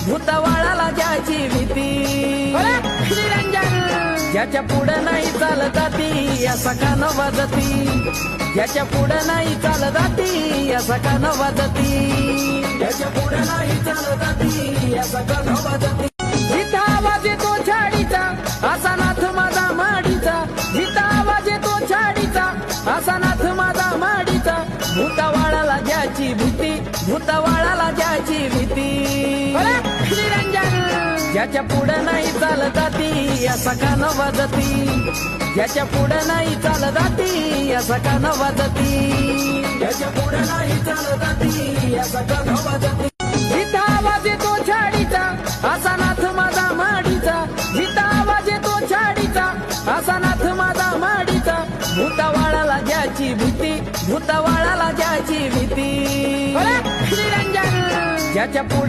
भूतवाळाला ज्याची भीती, ज्याच्या पुढं नाही चालत जाती या सकान वाजती, ज्याच्या पुढं नाही चालत जाती या सकान वाजती, ज्याच्या पुढं नाही चालत जाती या सकान वाजती. जिथं आवाज येतो छाडीचा असा नाथ माझा माडीचा, जिथं आवाज येतो छाडीचा असा नाथ माझा माडीचा. भूतवाळाला ज्याची भीती, भूतवाळाला ज्याची भीती, ज्याच्या पुढं नाही चालत जाती या सकान वाजती, ज्याच्या पुढं नाही चालत जाती या सकान वाजती, ज्याच्या पुढं नाही चालत जाती या सकान वाजती. जिथं आवाज येतो छाडीचा असा नाथ माझा माडीचा, जिथं आवाज येतो छाडीचा असा नाथ माझा माडीचा. भूतवाळाला ज्याची भीती, भूतवाळाला ज्याची भीती, ज्याच्या पुढं